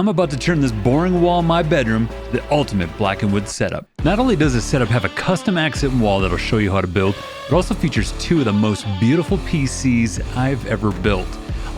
I'm about to turn this boring wall in my bedroom the ultimate black and wood setup. Not only does this setup have a custom accent wall that'll show you how to build, it also features two of the most beautiful PCs I've ever built.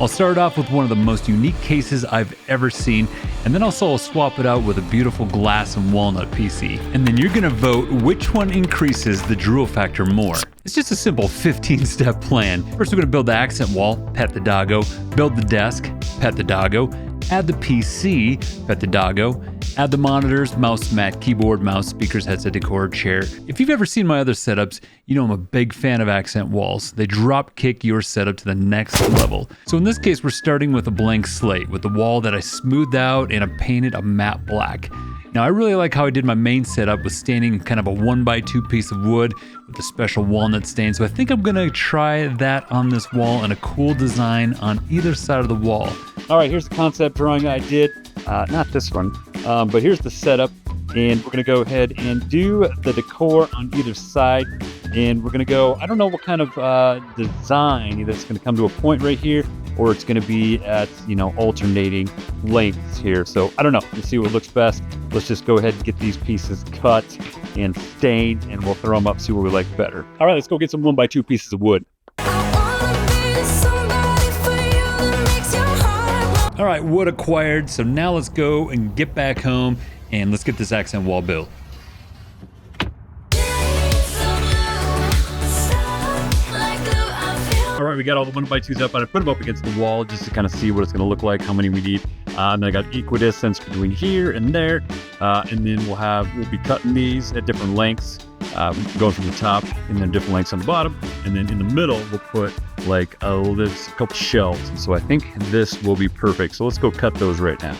I'll start off with one of the most unique cases I've ever seen, and then also I'll swap it out with a beautiful glass and walnut PC. And then you're gonna vote which one increases the drool factor more. It's just a simple 15-step plan. First, we're gonna build the accent wall, pet the doggo, build the desk, pet the doggo, add the PC, pet the doggo, add the monitors, mouse, mat, keyboard, mouse, speakers, headset, decor, chair. If you've ever seen my other setups, you know I'm a big fan of accent walls. They drop kick your setup to the next level. So in this case, we're starting with a blank slate with the wall that I smoothed out and I painted a matte black. Now I really like how I did my main setup with staining kind of a 1x2 piece of wood with a special walnut stain. So I think I'm gonna try that on this wall and a cool design on either side of the wall. All right, here's the concept drawing I did. Not this one, but here's the setup. And we're gonna go ahead and do the decor on either side. And we're gonna go, I don't know what kind of design, either it's gonna come to a point right here or it's gonna be at, you know, alternating lengths here. So I don't know, let's see what looks best. Let's just go ahead and get these pieces cut and stained and we'll throw them up, see what we like better. All right, let's go get some 1x2 pieces of wood. All right, wood acquired. So now let's go and get back home and let's get this accent wall built. All right, we got all the 1x2s up. I put them up against the wall just to kind of see what it's going to look like, how many we need. And then I got equidistance between here and there. And then we'll be cutting these at different lengths, going from the top and then different lengths on the bottom. And then in the middle, we'll put like a couple shelves. And so I think this will be perfect. So let's go cut those right now.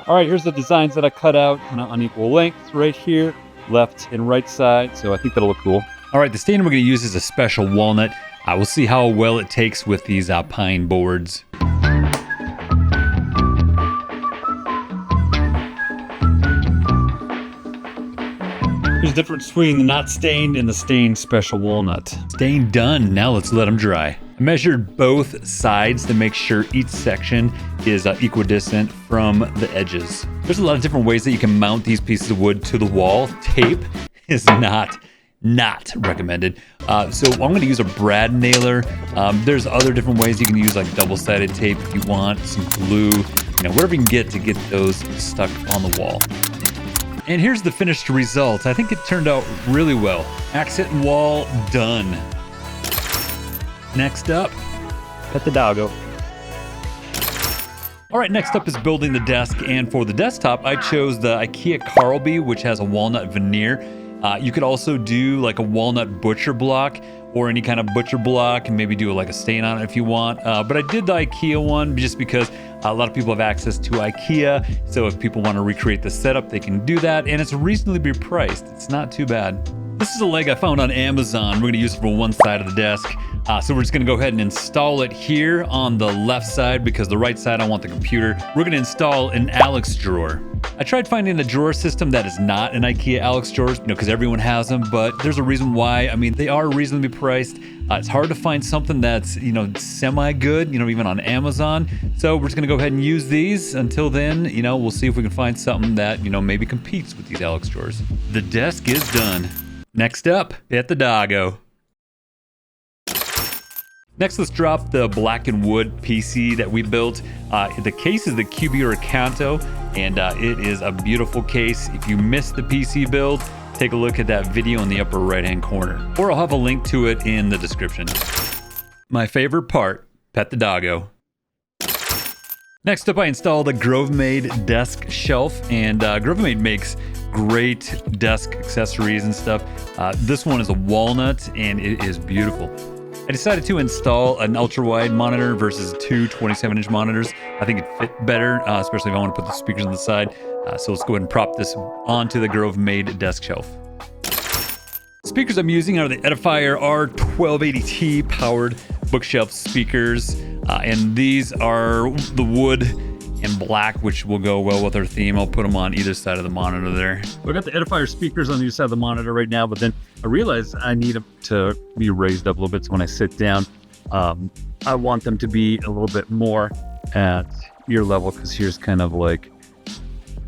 All right, here's the designs that I cut out on equal lengths right here, left and right side. So I think that'll look cool. All right, the stain we're gonna use is a special walnut. We'll see how well it takes with these pine boards. There's a difference between the not stained and the stained special walnut. Stain done, now let's let them dry. I measured both sides to make sure each section is equidistant from the edges. There's a lot of different ways that you can mount these pieces of wood to the wall. Tape is not recommended. So I'm gonna use a brad nailer. There's other different ways you can use, like double-sided tape if you want, some glue, you know, whatever you can get to get those stuck on the wall. And here's the finished result. I think it turned out really well. Accent wall done. Next up, pet the doggo. All right, next up is building the desk. And for the desktop, I chose the IKEA Carlby, which has a walnut veneer. You could also do like a walnut butcher block or any kind of butcher block and maybe do like a stain on it if you want. But I did the IKEA one just because a lot of people have access to IKEA. So if people want to recreate the setup, they can do that. And it's reasonably priced. It's not too bad. This is a leg I found on Amazon. We're gonna use it for one side of the desk. So we're just gonna go ahead and install it here on the left side because the right side I want the computer. We're gonna install an Alex drawer. I tried finding a drawer system that is not an IKEA Alex drawers, you know, because everyone has them, but there's a reason why. I mean, they are reasonably priced. It's hard to find something that's, you know, semi-good, you know, even on Amazon. So we're just gonna go ahead and use these. Until then, you know, we'll see if we can find something that, you know, maybe competes with these Alex drawers. The desk is done. Next up, pet the doggo. Next, let's drop the black and wood PC that we built. The case is the Cubeor Kanto, and it is a beautiful case. If you missed the PC build, take a look at that video in the upper right-hand corner, or I'll have a link to it in the description. My favorite part, pet the doggo. Next up, I installed a Grovemade desk shelf, and Grovemade makes great desk accessories and stuff. This one is a walnut, and it is beautiful. I decided to install an ultrawide monitor versus two 27-inch monitors. I think it fit better, especially if I want to put the speakers on the side. So let's go ahead and prop this onto the Grovemade desk shelf. Speakers I'm using are the Edifier R1280T powered bookshelf speakers, and these are the wood and black, which will go well with our theme. I'll put them on either side of the monitor there. I got the Edifier speakers on either side of the monitor right now, but then I realized I need them to be raised up a little bit. So when I sit down, I want them to be a little bit more at ear level, because here's kind of like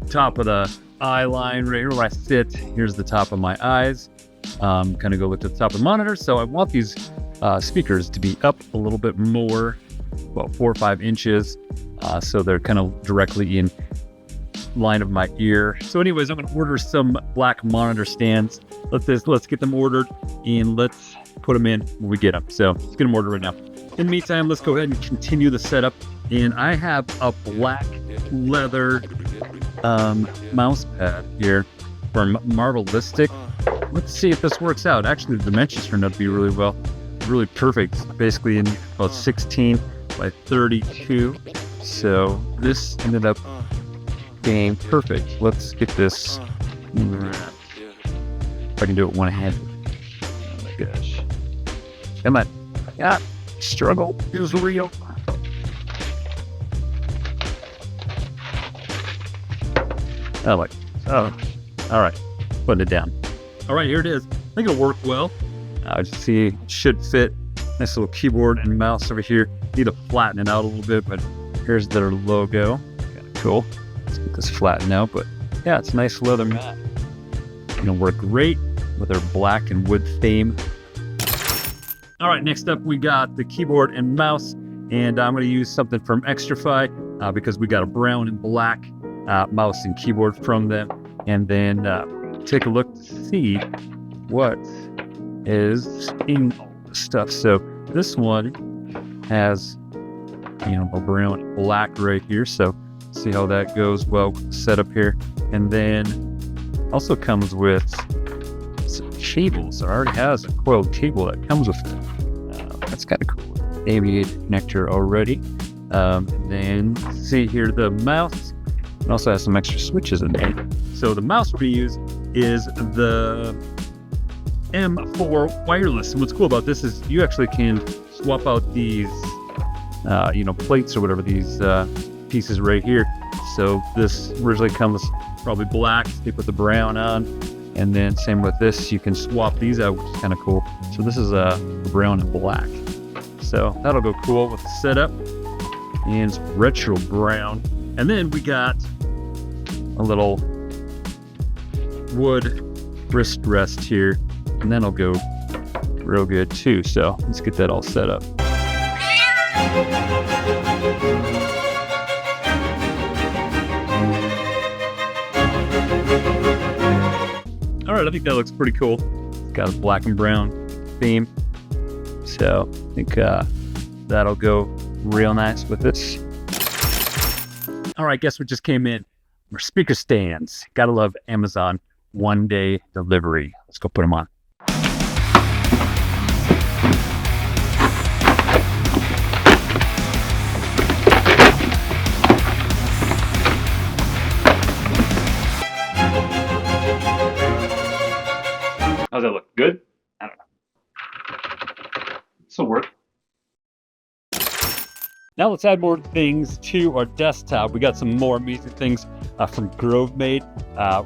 top of the eye line right here where I sit. Here's the top of my eyes. Kind of go look to the top of the monitor. So I want these speakers to be up a little bit more, about 4 or 5 inches. So they're kind of directly in line of my ear. So anyways, I'm gonna order some black monitor stands. Let's get them ordered and let's put them in when we get them. So let's get them ordered right now. In the meantime, let's go ahead and continue the setup. And I have a black leather mouse pad here from Marvelistic. Let's see if this works out. Actually, the dimensions turned out to be really perfect. Basically in about 16 by 32. So this ended up being perfect. Let's get this. If I can do it one-handed. Oh my gosh. Come on. Yeah. Struggle is real. Oh, all right. Putting it down. All right, here it is. I think it'll work well. Just see, it should fit. Nice little keyboard and mouse over here. Need to flatten it out a little bit, but here's their logo. Kind of cool. Let's get this flattened out, but yeah, it's a nice leather mat. Gonna work great with our black and wood theme. All right, next up we got the keyboard and mouse, and I'm going to use something from Xtrfy because we got a brown and black mouse and keyboard from them, and then take a look to see what is in the stuff. So this one has, a brown and black right here, so see how that goes well with the setup here. And then also comes with some cables. It already has a coiled cable that comes with it. That's kind of cool. Aviator connector already. And then see here the mouse. It also has some extra switches in there. So the mouse we use is the M4 wireless. And what's cool about this is you actually can swap out these, plates or whatever, these pieces right here. So this originally comes probably black. They put the brown on. And then same with this, you can swap these out, which is kind of cool. So this is brown and black. So that'll go cool with the setup. And it's retro brown. And then we got a little wood wrist rest here. And that'll go real good too. So let's get that all set up. All right, I think that looks pretty cool. It's got a black and brown theme. So I think that'll go real nice with this. All right, guess what just came in? Our speaker stands. Gotta love Amazon one-day delivery. Let's go put them on. How's that look? Good? I don't know. This'll work. Now let's add more things to our desktop. We got some more amazing things from Grovemade,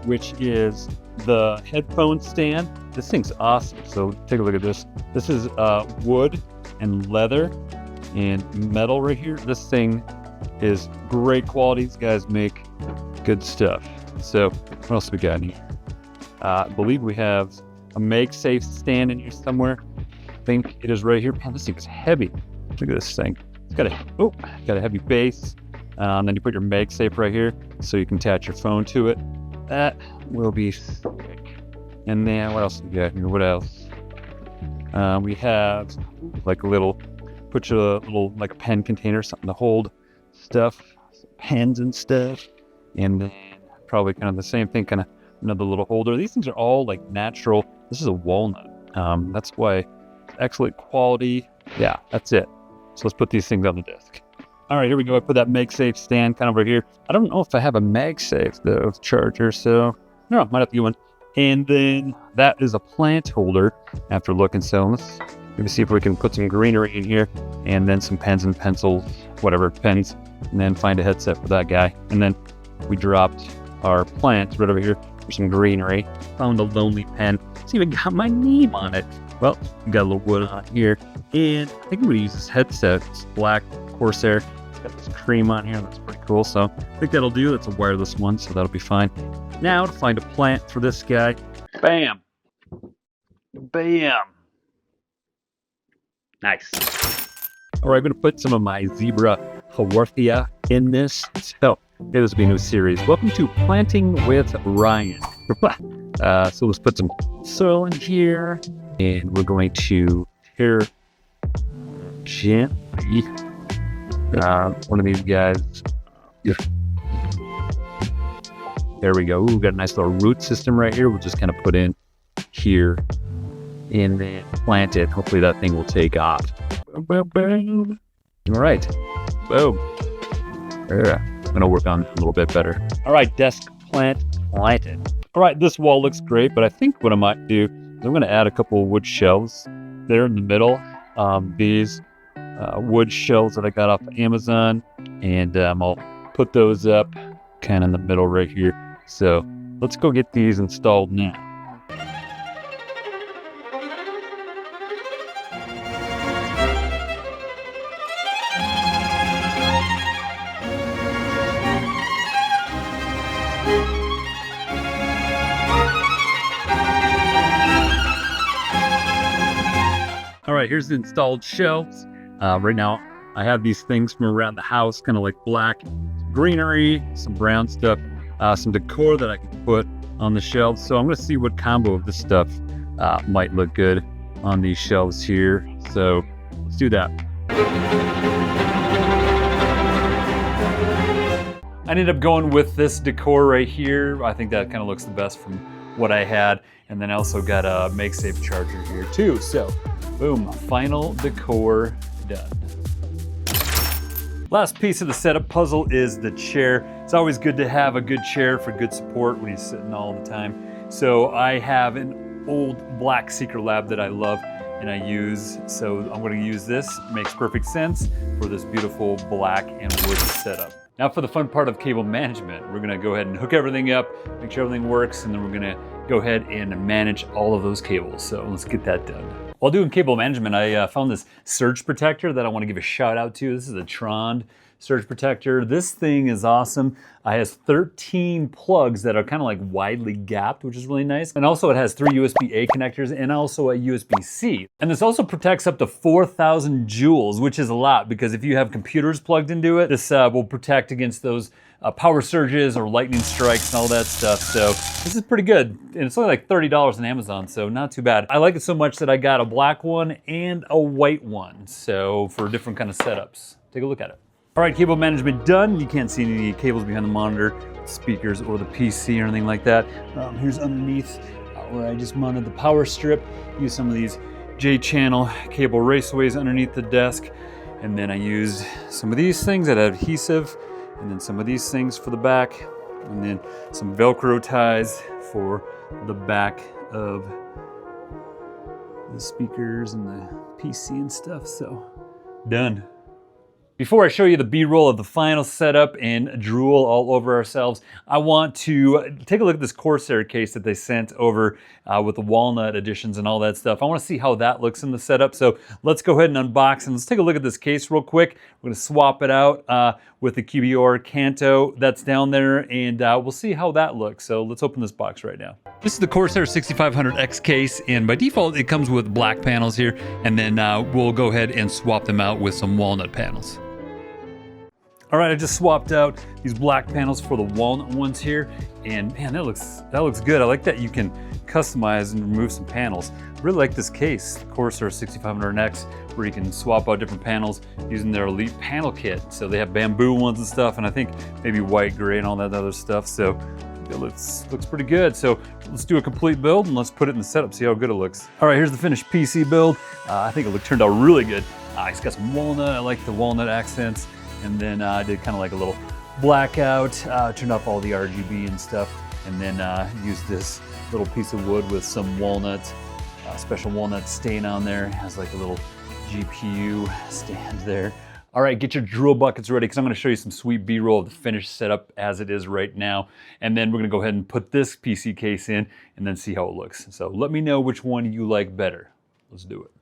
which is the headphone stand. This thing's awesome. So take a look at this. This is wood and leather and metal right here. This thing is great quality. These guys make good stuff. So what else we got in here? I believe we have a MagSafe stand in here somewhere. I think it is right here. Man, this thing is heavy. Look at this thing. It's got a heavy base. And then you put your MagSafe right here so you can attach your phone to it. That will be sick. And then what else do we got here? What else? We have like a little, put you a little like a pen container, something to hold stuff, pens and stuff. And then probably kind of the same thing, kind of another little holder. These things are all like natural. This is a walnut. That's why it's excellent quality. Yeah, that's it. So let's put these things on the desk. All right, here we go. I put that MagSafe stand kind of over here. I don't know if I have a MagSafe though charger, so no, might have to get one. And then that is a plant holder after looking. So let's Maybe see if we can put some greenery in here, and then some pens and pencils, whatever, pens, and then find a headset for that guy. And then we dropped our plants right over here for some greenery. Found a lonely pen. It's even got my name on it. Well, we got a little wood on here. And I think I'm gonna use this headset. It's black Corsair. It's got this cream on here. That's pretty cool. So I think that'll do. That's a wireless one, so that'll be fine. Now to find a plant for this guy. Bam. Bam. Nice. All right, I'm gonna put some of my Zebra Haworthia in this. So this will be a new series. Welcome to Planting with Ryan. So let's put some soil in here, and we're going to tear gently one of these guys. There we go. Ooh, we got a nice little root system right here. We'll just kind of put in here and then plant it. Hopefully that thing will take off. All right. Boom. I'm gonna work on it a little bit better. All right, desk plant planted. All right, this wall looks great, but I think what I might do is I'm gonna add a couple of wood shelves there in the middle. These wood shelves that I got off of Amazon, and I'll put those up kind of in the middle right here. So let's go get these installed now. All right, here's the installed shelves. Right now, I have these things from around the house, kind of like black, some greenery, some brown stuff, some decor that I can put on the shelves. So I'm gonna see what combo of this stuff might look good on these shelves here. So let's do that. I ended up going with this decor right here. I think that kind of looks the best from what I had. And then I also got a MakeSafe charger here too. So boom, final decor done. Last piece of the setup puzzle is the chair. It's always good to have a good chair for good support when you're sitting all the time. So I have an old black Secretlab that I love and I use. So I'm going to use this. Makes perfect sense for this beautiful black and wood setup. Now for the fun part of cable management, we're gonna go ahead and hook everything up, make sure everything works, and then we're gonna go ahead and manage all of those cables. So let's get that done. While doing cable management, I found this surge protector that I wanna give a shout out to. This is a Trond surge protector. This thing is awesome. It has 13 plugs that are kind of like widely gapped, which is really nice. And also it has 3 USB-A connectors and also a USB-C. And this also protects up to 4,000 joules, which is a lot because if you have computers plugged into it, this will protect against those power surges or lightning strikes and all that stuff. So this is pretty good. And it's only like $30 on Amazon, so not too bad. I like it so much that I got a black one and a white one. So for different kind of setups, take a look at it. All right, cable management done. You can't see any cables behind the monitor, speakers, or the PC or anything like that. Here's underneath where I just mounted the power strip. Use some of these J-channel cable raceways underneath the desk. And then I used some of these things that have adhesive, and then some of these things for the back, and then some Velcro ties for the back of the speakers and the PC and stuff. So, done. Before I show you the B-roll of the final setup and drool all over ourselves, I want to take a look at this Corsair case that they sent over with the Walnut editions and all that stuff. I want to see how that looks in the setup. So let's go ahead and unbox and let's take a look at this case real quick. We're going to swap it out with the Cubeor Kanto that's down there, and we'll see how that looks. So let's open this box right now. This is the Corsair 6500X case, and by default it comes with black panels here, and then we'll go ahead and swap them out with some walnut panels. All right, I just swapped out these black panels for the walnut ones here, and man, that looks good. I like that you can customize and remove some panels. I really like this case, Corsair 6500X, where you can swap out different panels using their Elite panel kit. So they have bamboo ones and stuff, and I think maybe white, gray, and all that other stuff. So it looks pretty good. So let's do a complete build and let's put it in the setup, see how good it looks. All right, here's the finished PC build. I think it turned out really good. It's got some walnut. I like the walnut accents. And then I did kind of like a little blackout, turned off all the RGB and stuff, and then used this little piece of wood with some walnut special walnut stain on there. It has like a little GPU stand there. All right, get your drill buckets ready because I'm gonna show you some sweet B-roll of the finished setup as it is right now. And then we're gonna go ahead and put this PC case in and then see how it looks. So let me know which one you like better. Let's do it.